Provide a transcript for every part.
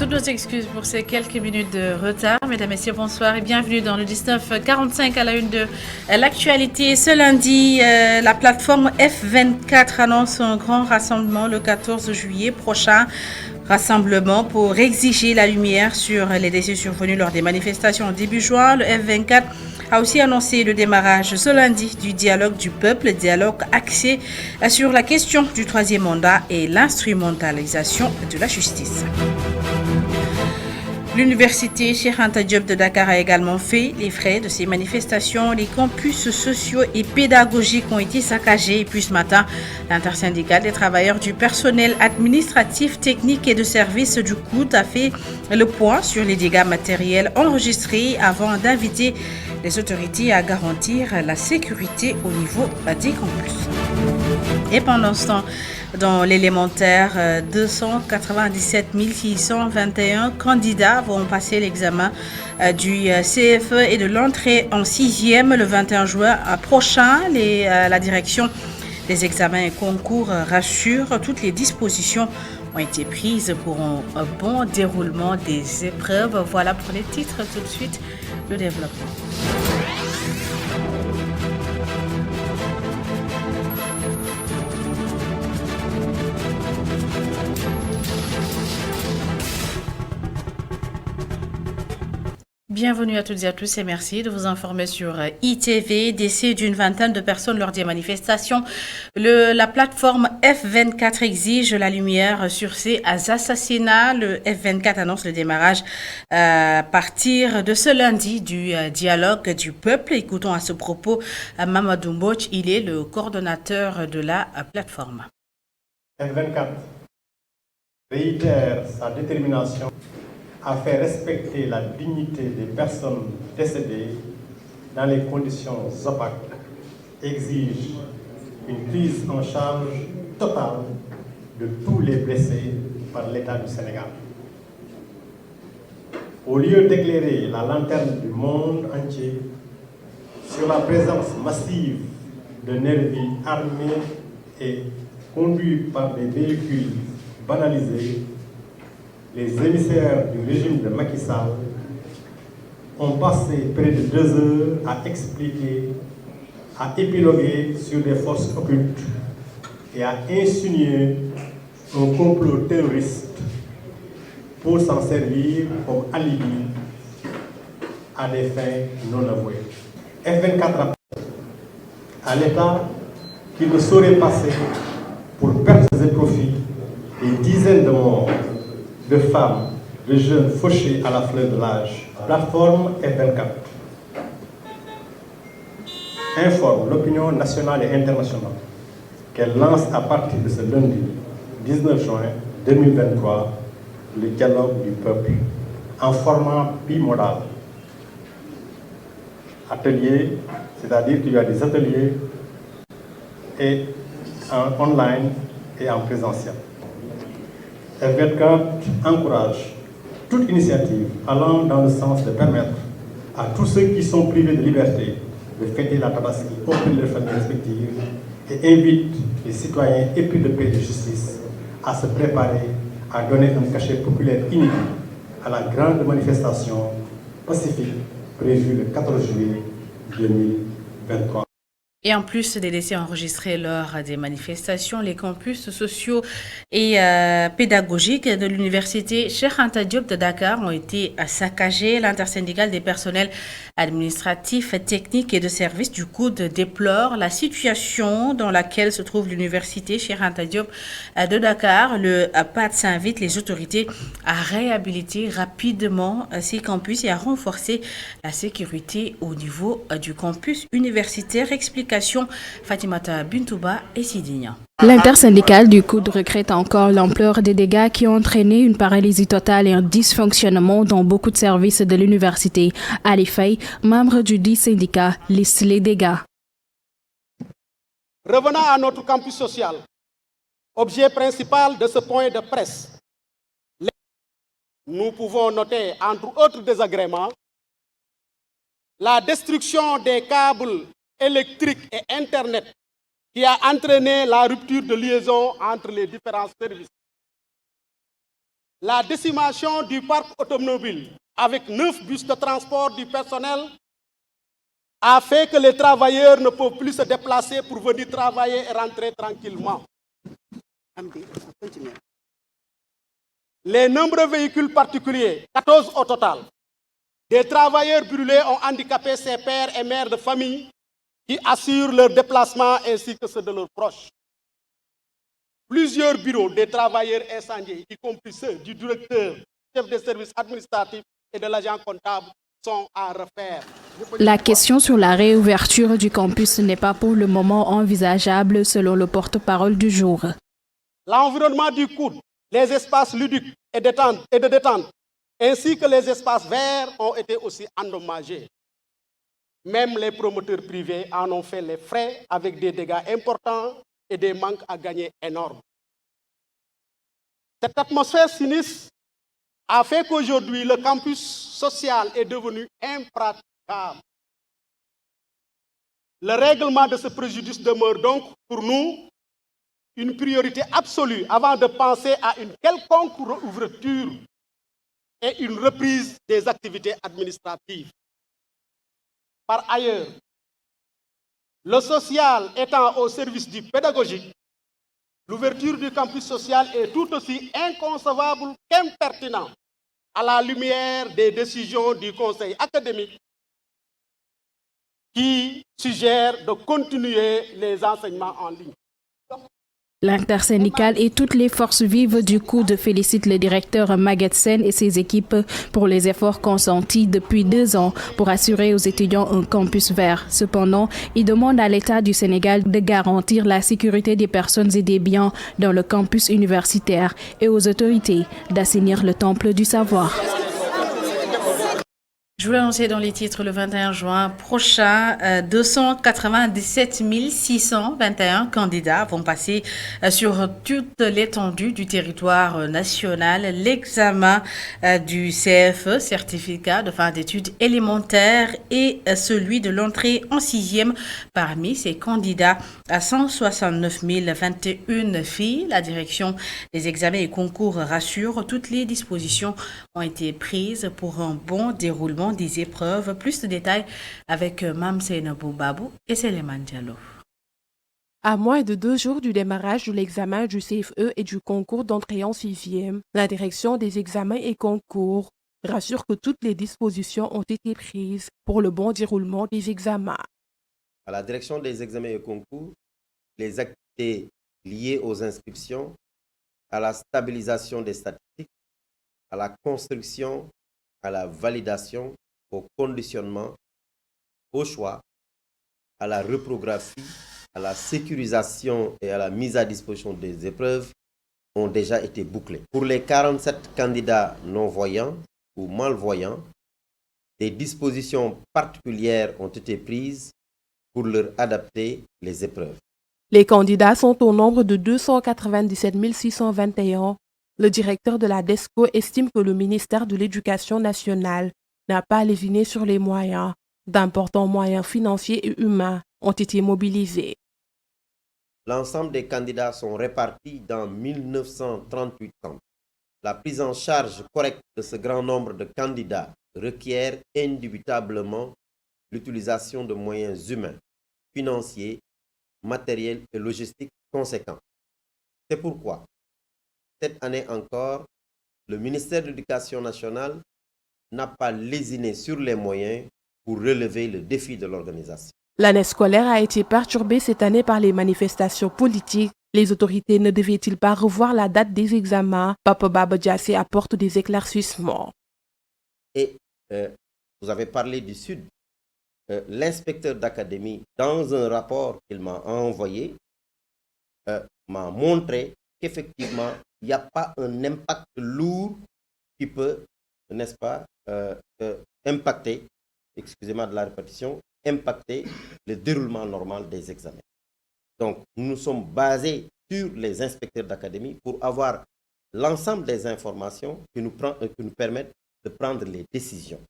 Toutes nos excuses pour ces quelques minutes de retard. Mesdames, Messieurs, bonsoir et bienvenue dans le 1945 à la une de l'actualité. Ce lundi, la plateforme F24 annonce un grand rassemblement le 14 juillet prochain. Rassemblement pour exiger la lumière sur les décès survenus lors des manifestations début juin. Le F24 a aussi annoncé le démarrage ce lundi du dialogue du peuple, dialogue axé sur la question du troisième mandat et l'instrumentalisation de la justice. L'université Cheikh Anta Diop de Dakar a également fait les frais de ces manifestations. Les campus sociaux et pédagogiques ont été saccagés. Et puis ce matin, l'intersyndicale des travailleurs du personnel administratif, technique et de service du COUD a fait le point sur les dégâts matériels enregistrés avant d'inviter les autorités à garantir la sécurité au niveau des campus. Et pendant ce temps, dans l'élémentaire, 297 621 candidats vont passer l'examen du CFE et de l'entrée en 6e le 21 juin prochain. La direction des examens et concours rassure, toutes les dispositions ont été prises pour un bon déroulement des épreuves. Voilà pour les titres. Tout de suite, le développement. Bienvenue à toutes et à tous et merci de vous informer sur ITV. Décès d'une vingtaine de personnes lors des manifestations. La plateforme F24 exige la lumière sur ces assassinats. Le F24 annonce le démarrage à partir de ce lundi du dialogue du peuple. Écoutons à ce propos Mamadou Mbouch, il est le coordonnateur de la plateforme. F24 réitère sa détermination à faire respecter la dignité des personnes décédées dans les conditions opaques, exige une prise en charge totale de tous les blessés par l'État du Sénégal. Au lieu d'éclairer la lanterne du monde entier sur la présence massive de nervis armés et conduits par des véhicules banalisés, les émissaires du régime de Macky Sall ont passé près de 2 heures à expliquer, à épiloguer sur des forces occultes et à insinuer un complot terroriste pour s'en servir comme alibi à des fins non avouées. F24 rappelle à l'État qu'il ne saurait passer pour pertes et profits des dizaines de morts de femmes, de jeunes fauchés à la fleur de l'âge. Plateforme F24 informe l'opinion nationale et internationale qu'elle lance à partir de ce lundi 19 juin 2023 le dialogue du peuple en format bimodal. Ateliers, c'est-à-dire qu'il y a des ateliers et en online et en présentiel. F24 encourage toute initiative allant dans le sens de permettre à tous ceux qui sont privés de liberté de fêter la Tabaski auprès de leurs familles respectives et invite les citoyens épris de paix et de justice à se préparer à donner un cachet populaire inédit à la grande manifestation pacifique prévue le 14 juillet 2023. Et en plus des décès enregistrés lors des manifestations, les campus sociaux et pédagogiques de l'université Cheikh Anta Diop de Dakar ont été saccagés. L'intersyndicale des personnels administratifs, techniques et de services du COUD déplore la situation dans laquelle se trouve l'université Cheikh Anta Diop de Dakar. Le PATS invite les autorités à réhabiliter rapidement ces campus et à renforcer la sécurité au niveau du campus universitaire. Explication Fatimata Bintouba et Sidigna. L'intersyndicale du COUD regrette encore l'ampleur des dégâts qui ont entraîné une paralysie totale et un dysfonctionnement dans beaucoup de services de l'université. Ali Faye, membre du dit syndicat, liste les dégâts. Revenons à notre campus social, objet principal de ce point de presse. Nous pouvons noter, entre autres désagréments, la destruction des câbles électriques et Internet qui a entraîné la rupture de liaison entre les différents services. la décimation du parc automobile avec 9 bus de transport du personnel a fait que les travailleurs ne peuvent plus se déplacer pour venir travailler et rentrer tranquillement. Les nombreux véhicules particuliers, 14 au total, des travailleurs brûlés ont handicapé ces pères et mères de famille qui assurent leur déplacement ainsi que ceux de leurs proches. Plusieurs bureaux des travailleurs incendiés, y compris ceux du directeur, chef des services administratifs et de l'agent comptable, sont à refaire. La question sur la réouverture du campus n'est pas pour le moment envisageable selon le porte-parole du jour. L'environnement du coude, les espaces ludiques et de détente, ainsi que les espaces verts ont été aussi endommagés. Même les promoteurs privés en ont fait les frais avec des dégâts importants et des manques à gagner énormes. Cette atmosphère sinistre a fait qu'aujourd'hui, le campus social est devenu impraticable. Le règlement de ce préjudice demeure donc pour nous une priorité absolue avant de penser à une quelconque ouverture et une reprise des activités administratives. Par ailleurs, le social étant au service du pédagogique, l'ouverture du campus social est tout aussi inconcevable qu'impertinente à la lumière des décisions du conseil académique qui suggère de continuer les enseignements en ligne. L'intersyndicale et toutes les forces vives du coude félicitent le directeur Maguette Sène et ses équipes pour les efforts consentis depuis 2 ans pour assurer aux étudiants un campus vert. Cependant, ils demandent à l'État du Sénégal de garantir la sécurité des personnes et des biens dans le campus universitaire et aux autorités d'assainir le temple du savoir. Je vous l'ai annoncé dans les titres le 21 juin prochain, 297 621 candidats vont passer sur toute l'étendue du territoire national l'examen du CFE, certificat de fin d'études élémentaires, et celui de l'entrée en 6e. Parmi ces candidats, à 169 021 filles, la direction des examens et concours rassure, toutes les dispositions ont été prises pour un bon déroulement des épreuves. Plus de détails avec Mme Seynabou Babou et Seleman Diallo. À moins de 2 jours du démarrage de l'examen du CFE et du concours d'entrée en 6e, la direction des examens et concours rassure que toutes les dispositions ont été prises pour le bon déroulement des examens. À la direction des examens et concours, les activités liées aux inscriptions, à la stabilisation des statistiques, à la construction, à la validation, au conditionnement, au choix, à la reprographie, à la sécurisation et à la mise à disposition des épreuves ont déjà été bouclées. Pour les 47 candidats non-voyants ou malvoyants, des dispositions particulières ont été prises pour leur adapter les épreuves. Les candidats sont au nombre de 297 621. Le directeur de la DESCO estime que le ministère de l'Éducation nationale n'a pas lésiné sur les moyens. D'importants moyens financiers et humains ont été mobilisés. L'ensemble des candidats sont répartis dans 1938 centres. La prise en charge correcte de ce grand nombre de candidats requiert indubitablement l'utilisation de moyens humains, financiers, matériels et logistiques conséquents. C'est pourquoi, cette année encore, le ministère de l'Éducation nationale n'a pas lésiné sur les moyens pour relever le défi de l'organisation. L'année scolaire a été perturbée cette année par les manifestations politiques. Les autorités ne devaient-ils pas revoir la date des examens? Papa Baba Diassé apporte des éclaircissements. Et vous avez parlé du Sud. L'inspecteur d'académie, dans un rapport qu'il m'a envoyé, m'a montré qu'effectivement, il n'y a pas un impact lourd qui peut, n'est-ce pas, impacter, excusez-moi de la répétition, impacter le déroulement normal des examens. Donc, nous sommes basés sur les inspecteurs d'académie pour avoir l'ensemble des informations qui nous permettent de prendre les décisions.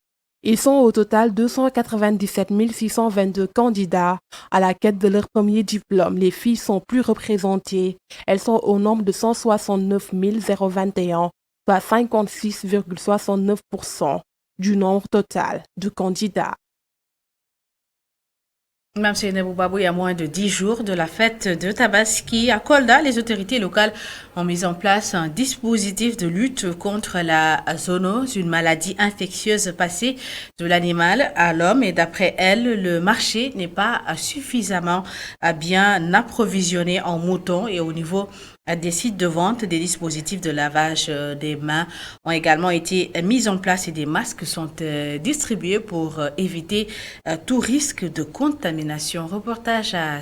Ils sont au total 297 622 candidats à la quête de leur premier diplôme. Les filles sont plus représentées. Elles sont au nombre de 169 021, soit 56,69% du nombre total de candidats. Même si Nebou il y a moins de 10 jours de la fête de Tabaski à Kolda, les autorités locales ont mis en place un dispositif de lutte contre la zoonose, une maladie infectieuse passée de l'animal à l'homme. Et d'après elle, le marché n'est pas suffisamment bien approvisionné en moutons et au niveau des sites de vente, des dispositifs de lavage des mains ont également été mis en place et des masques sont distribués pour éviter tout risque de contamination. Reportage à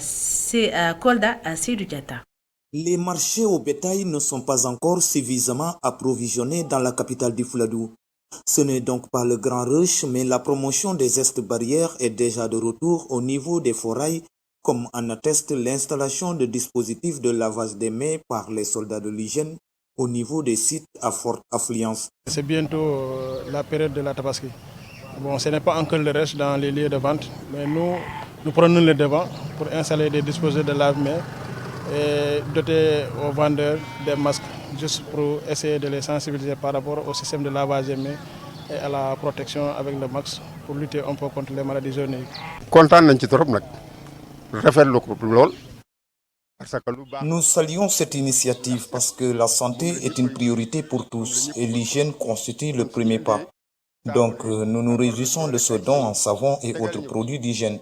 Kolda, à Seydou-Diatta. Les marchés au bétail ne sont pas encore suffisamment approvisionnés dans la capitale du Fouladou. Ce n'est donc pas le grand rush, mais la promotion des gestes barrières est déjà de retour au niveau des forails, comme en atteste l'installation de dispositifs de lavage des mains par les soldats de l'hygiène au niveau des sites à forte affluence. C'est bientôt la période de la Tabaski. Bon, ce n'est pas encore le rush dans les lieux de vente, mais nous prenons le devant pour installer des dispositifs de lave-mains et doter aux vendeurs des masques, juste pour essayer de les sensibiliser par rapport au système de lavage des mains et à la protection avec le masque pour lutter un peu contre les maladies zoonotiques. Nous saluons cette initiative parce que la santé est une priorité pour tous et l'hygiène constitue le premier pas. Donc nous nous réjouissons de ce don en savon et autres produits d'hygiène.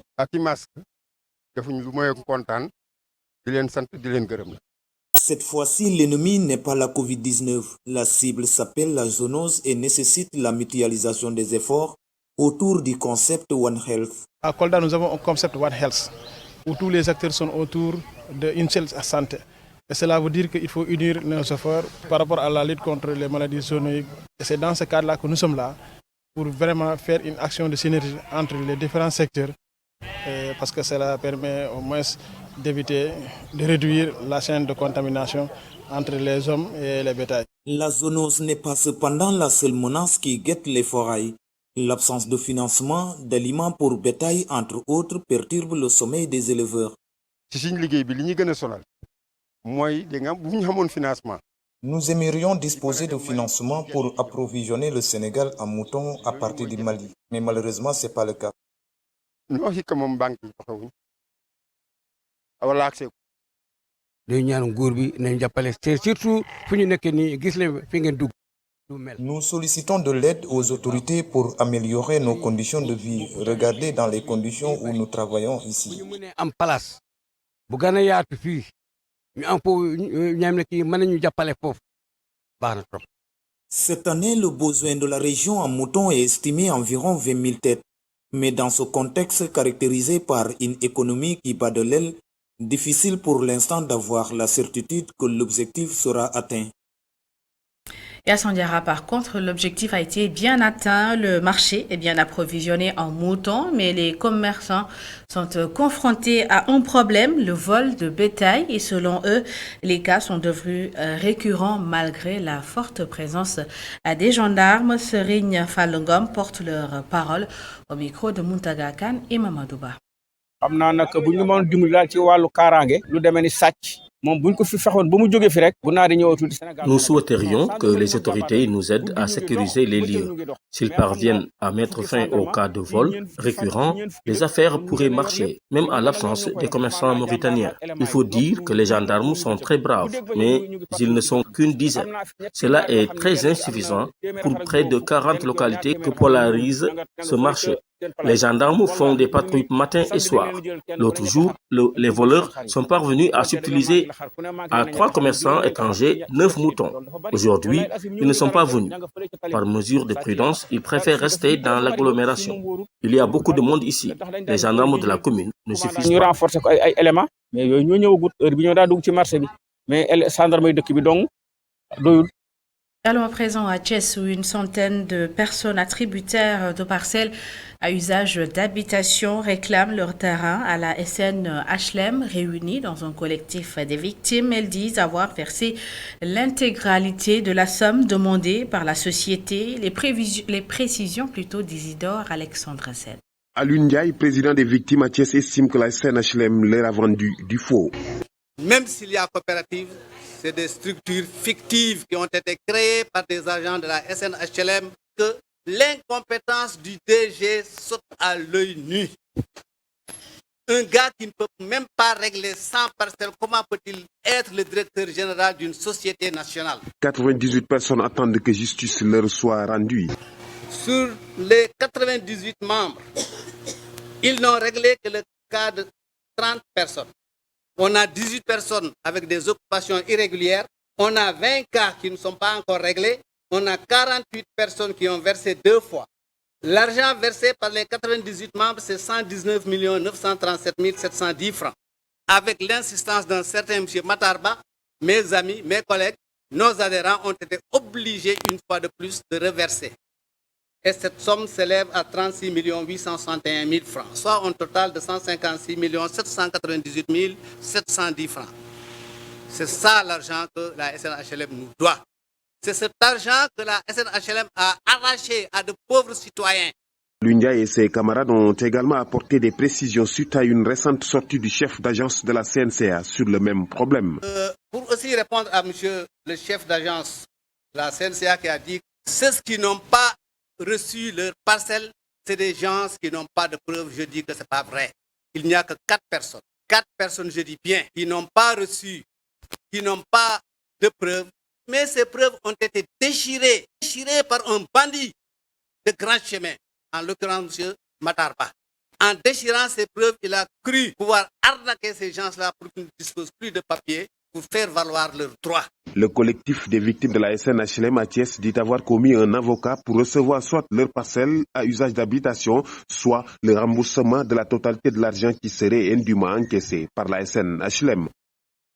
Cette fois-ci, l'ennemi n'est pas la Covid-19. La cible s'appelle la zoonose et nécessite la mutualisation des efforts autour du concept One Health. À Kolda, nous avons un concept One Health où tous les acteurs sont autour d'une seule santé. Et cela veut dire qu'il faut unir nos efforts par rapport à la lutte contre les maladies zoonotiques. Et c'est dans ce cadre-là que nous sommes là pour vraiment faire une action de synergie entre les différents secteurs parce que cela permet au moins d'éviter, de réduire la chaîne de contamination entre les hommes et les bétails. La zoonose n'est pas cependant la seule menace qui guette les forails. L'absence de financement, d'aliments pour bétail, entre autres, perturbe le sommeil des éleveurs. Nous aimerions disposer de financement pour approvisionner le Sénégal en moutons à partir du Mali, mais malheureusement, ce n'est pas le cas. Nous sollicitons de l'aide aux autorités pour améliorer nos conditions de vie. Regardez dans les conditions où nous travaillons ici. Cette année, le besoin de la région en moutons est estimé à environ 20 000 têtes. Mais dans ce contexte caractérisé par une économie qui bat de l'aile, difficile pour l'instant d'avoir la certitude que l'objectif sera atteint. Et à Sandiara, par contre, l'objectif a été bien atteint. Le marché est bien approvisionné en moutons, mais les commerçants sont confrontés à un problème, le vol de bétail. Et selon eux, les cas sont devenus récurrents malgré la forte présence des gendarmes. Serigne Falungom porte leur parole au micro de Muntaga Khan et Mamadouba. Nous souhaiterions que les autorités nous aident à sécuriser les lieux. S'ils parviennent à mettre fin aux cas de vol récurrents, les affaires pourraient marcher, même à l'absence des commerçants mauritaniens. Il faut dire que les gendarmes sont très braves, mais ils ne sont qu'une dizaine. Cela est très insuffisant pour près de 40 localités que polarise ce marché. Les gendarmes font des patrouilles matin et soir. L'autre jour, les voleurs sont parvenus à subtiliser à 3 commerçants étrangers 9 moutons. Aujourd'hui, ils ne sont pas venus. Par mesure de prudence, ils préfèrent rester dans l'agglomération. Il y a beaucoup de monde ici. Les gendarmes de la commune ne suffisent pas. Allons à présent à Thiès où une centaine de personnes attributaires de parcelles à usage d'habitation réclament leur terrain à la SNHLM réunie dans un collectif des victimes. Elles disent avoir versé l'intégralité de la somme demandée par la société. Les précisions plutôt d'Isidore Alexandre Sen. Alun Ndiaye, président des victimes à Thiès, estime que la SNHLM leur a vendu du faux. Même s'il y a coopérative, c'est des structures fictives qui ont été créées par des agents de la SNHLM, que l'incompétence du DG saute à l'œil nu. Un gars qui ne peut même pas régler 100 parcelles, comment peut-il être le directeur général d'une société nationale? 98 personnes attendent que justice leur soit rendue. Sur les 98 membres, ils n'ont réglé que le cas de 30 personnes. On a 18 personnes avec des occupations irrégulières. On a 20 cas qui ne sont pas encore réglés. On a 48 personnes qui ont versé 2 fois. L'argent versé par les 98 membres, c'est 119 937 710 francs. Avec l'insistance d'un certain M. Matarba, mes amis, mes collègues, nos adhérents ont été obligés une fois de plus de reverser. Et cette somme s'élève à 36 861 000 francs, soit un total de 156 798 710 francs. C'est ça l'argent que la SNHLM nous doit. C'est cet argent que la SNHLM a arraché à de pauvres citoyens. Lundia et ses camarades ont également apporté des précisions suite à une récente sortie du chef d'agence de la CNCA sur le même problème. Pour aussi répondre à monsieur le chef d'agence de la CNCA qui a dit que ceux qui n'ont pas reçu leur parcelle, c'est des gens qui n'ont pas de preuves. Je dis que ce n'est pas vrai. Il n'y a que 4 personnes. 4 personnes, je dis bien, qui n'ont pas reçu, qui n'ont pas de preuves. Mais ces preuves ont été déchirées par un bandit de grand chemin, en l'occurrence M. Matarba. En déchirant ces preuves, il a cru pouvoir arnaquer ces gens-là pour qu'ils ne disposent plus de papier pour faire valoir leurs droits. Le collectif des victimes de la SNHLM à Thiès dit avoir commis un avocat pour recevoir soit leur parcelle à usage d'habitation, soit le remboursement de la totalité de l'argent qui serait indûment encaissé par la SNHLM.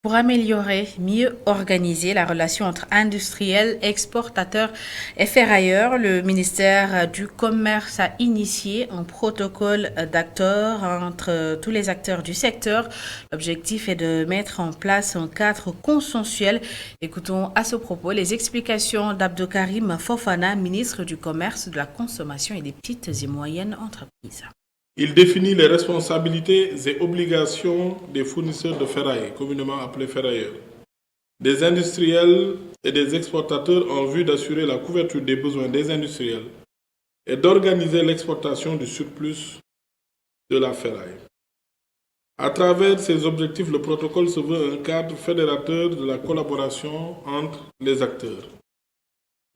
Pour améliorer, mieux organiser la relation entre industriels, exportateurs et ferrailleurs, le ministère du Commerce a initié un protocole d'accords entre tous les acteurs du secteur. L'objectif est de mettre en place un cadre consensuel. Écoutons à ce propos les explications d'Abdoukarim Fofana, ministre du Commerce, de la Consommation et des petites et moyennes entreprises. Il définit les responsabilités et obligations des fournisseurs de ferraille, communément appelés ferrailleurs, des industriels et des exportateurs en vue d'assurer la couverture des besoins des industriels et d'organiser l'exportation du surplus de la ferraille. À travers ces objectifs, le protocole se veut un cadre fédérateur de la collaboration entre les acteurs.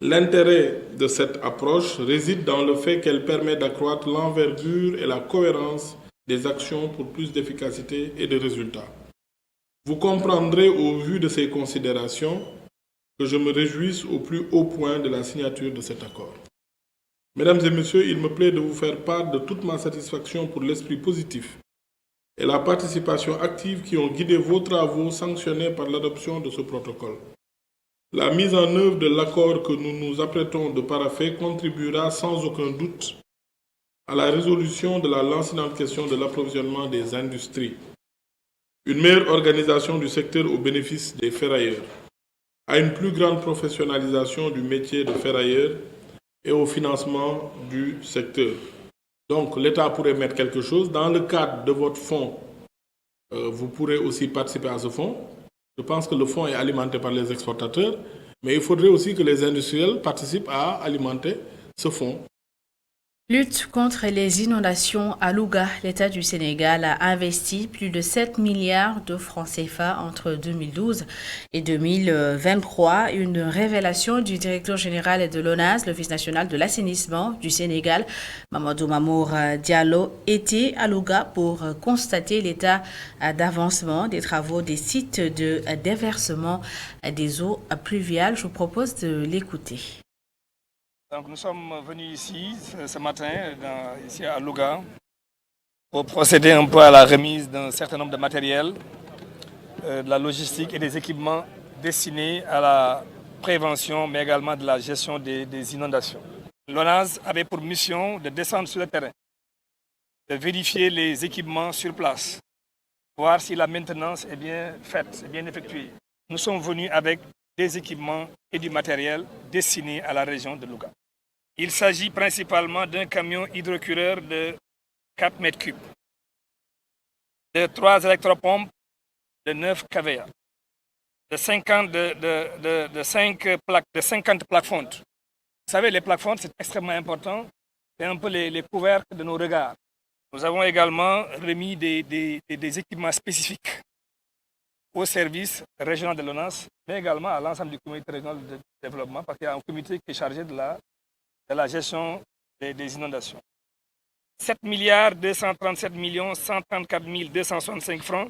L'intérêt de cette approche réside dans le fait qu'elle permet d'accroître l'envergure et la cohérence des actions pour plus d'efficacité et de résultats. Vous comprendrez au vu de ces considérations que je me réjouisse au plus haut point de la signature de cet accord. Mesdames et messieurs, il me plaît de vous faire part de toute ma satisfaction pour l'esprit positif et la participation active qui ont guidé vos travaux sanctionnés par l'adoption de ce protocole. La mise en œuvre de l'accord que nous nous apprêtons de parapher contribuera sans aucun doute à la résolution de la lancinante question de l'approvisionnement des industries, une meilleure organisation du secteur au bénéfice des ferrailleurs, à une plus grande professionnalisation du métier de ferrailleur et au financement du secteur. Donc l'État pourrait mettre quelque chose. Dans le cadre de votre fonds, vous pourrez aussi participer à ce fonds. Je pense que le fonds est alimenté par les exportateurs, mais il faudrait aussi que les industriels participent à alimenter ce fonds. Lutte contre les inondations à Louga. L'État du Sénégal a investi plus de 7 milliards de francs CFA entre 2012 et 2023. Une révélation du directeur général de l'ONAS, l'Office national de l'assainissement du Sénégal, Mamadou Mamour Diallo, était à Louga pour constater l'état d'avancement des travaux des sites de déversement des eaux pluviales. Je vous propose de l'écouter. Donc nous sommes venus ici ce matin, ici à Louga, pour procéder un peu à la remise d'un certain nombre de matériels, de la logistique et des équipements destinés à la prévention, mais également de la gestion des inondations. L'ONAS avait pour mission de descendre sur le terrain, de vérifier les équipements sur place, voir si la maintenance est bien faite, est bien effectuée. Nous sommes venus avec des équipements et du matériel destinés à la région de Louga. Il s'agit principalement d'un camion hydrocureur de 4 mètres cubes, de 3 électropompes de 9 kVA, 50 plaques fontes. Vous savez, les plaques fontes, c'est extrêmement important. C'est un peu les couvercles de nos regards. Nous avons également remis des équipements spécifiques au service régional de l'ONAS, mais également à l'ensemble du comité régional de développement, parce qu'il y a un comité qui est chargé de la gestion des inondations. 7 237 134 265 francs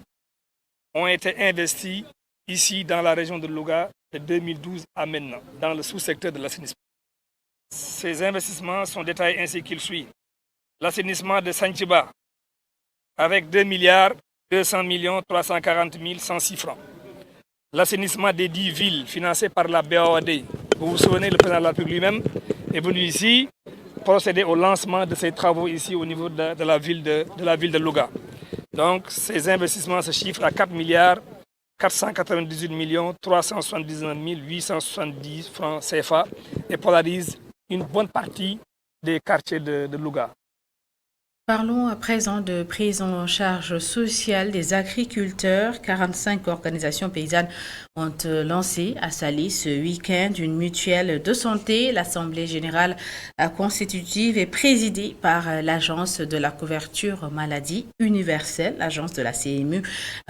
ont été investis ici dans la région de Louga de 2012 à maintenant, dans le sous-secteur de l'assainissement. Ces investissements sont détaillés ainsi qu'il suit. L'assainissement de Sanchiba, avec 2 200 340 106 francs. L'assainissement des 10 villes financé par la BOAD. Vous vous souvenez, le président de la République lui-même est venu ici procéder au lancement de ces travaux ici au niveau de la ville de Louga. Donc ces investissements se chiffrent à 4 498 379 870 francs CFA et polarisent une bonne partie des quartiers de Louga. Parlons à présent de prise en charge sociale des agriculteurs. 45 organisations paysannes ont lancé à Saly ce week-end une mutuelle de santé. L'Assemblée générale constitutive est présidée par l'Agence de la couverture maladie universelle. L'agence de la CMU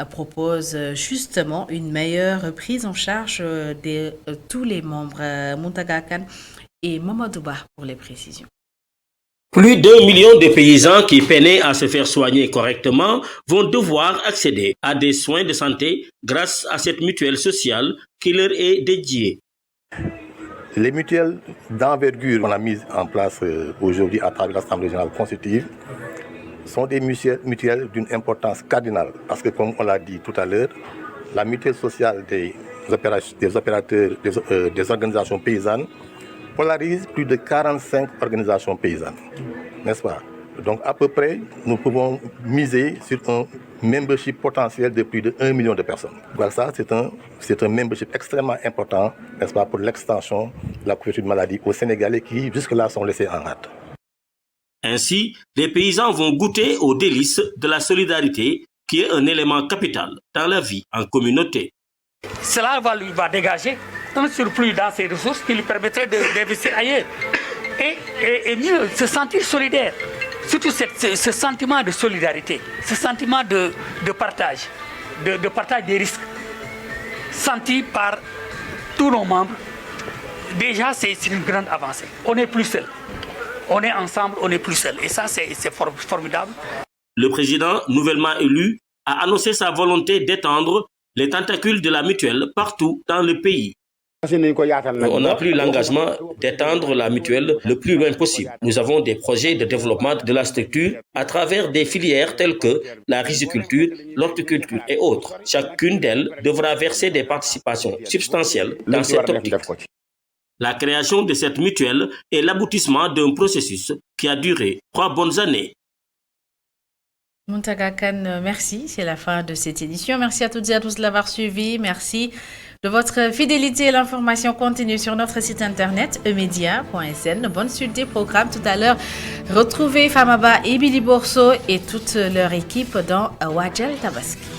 propose justement une meilleure prise en charge de tous les membres. Muntaga Kane et Mamadouba pour les précisions. Plus d'1 million de paysans qui peinaient à se faire soigner correctement vont devoir accéder à des soins de santé grâce à cette mutuelle sociale qui leur est dédiée. Les mutuelles d'envergure qu'on a mises en place aujourd'hui à travers l'Assemblée générale constitutive sont des mutuelles d'une importance cardinale parce que, comme on l'a dit tout à l'heure, la mutuelle sociale des opérateurs des organisations paysannes polarise plus de 45 organisations paysannes, n'est-ce pas? Donc à peu près, nous pouvons miser sur un membership potentiel de plus de 1 million de personnes. Voilà, ça, c'est un membership extrêmement important, n'est-ce pas, pour l'extension de la couverture de maladie aux Sénégalais qui, jusque-là, sont laissés en rade. Ainsi, les paysans vont goûter aux délices de la solidarité, qui est un élément capital dans la vie en communauté. Cela va dégager un surplus dans ses ressources qui lui permettrait d'investir ailleurs. Et mieux, se sentir solidaire. Surtout ce sentiment de solidarité, ce sentiment de partage, de partage des risques, senti par tous nos membres. Déjà, c'est une grande avancée. On n'est plus seul. On est ensemble, on n'est plus seul. Et ça, c'est formidable. Le président, nouvellement élu, a annoncé sa volonté d'étendre les tentacules de la mutuelle partout dans le pays. On a pris l'engagement d'étendre la mutuelle le plus loin possible. Nous avons des projets de développement de la structure à travers des filières telles que la riziculture, l'horticulture et autres. Chacune d'elles devra verser des participations substantielles dans cette optique. La création de cette mutuelle est l'aboutissement d'un processus qui a duré 3 bonnes années. Muntaga Kane, merci. C'est la fin de cette édition. Merci à toutes et à tous de l'avoir suivi. Merci de votre fidélité. L'information continue sur notre site internet emedia.sn. Bonne suite des programmes. Tout à l'heure, retrouvez Famaba et Billy Borso et toute leur équipe dans Wadjal Tabaski.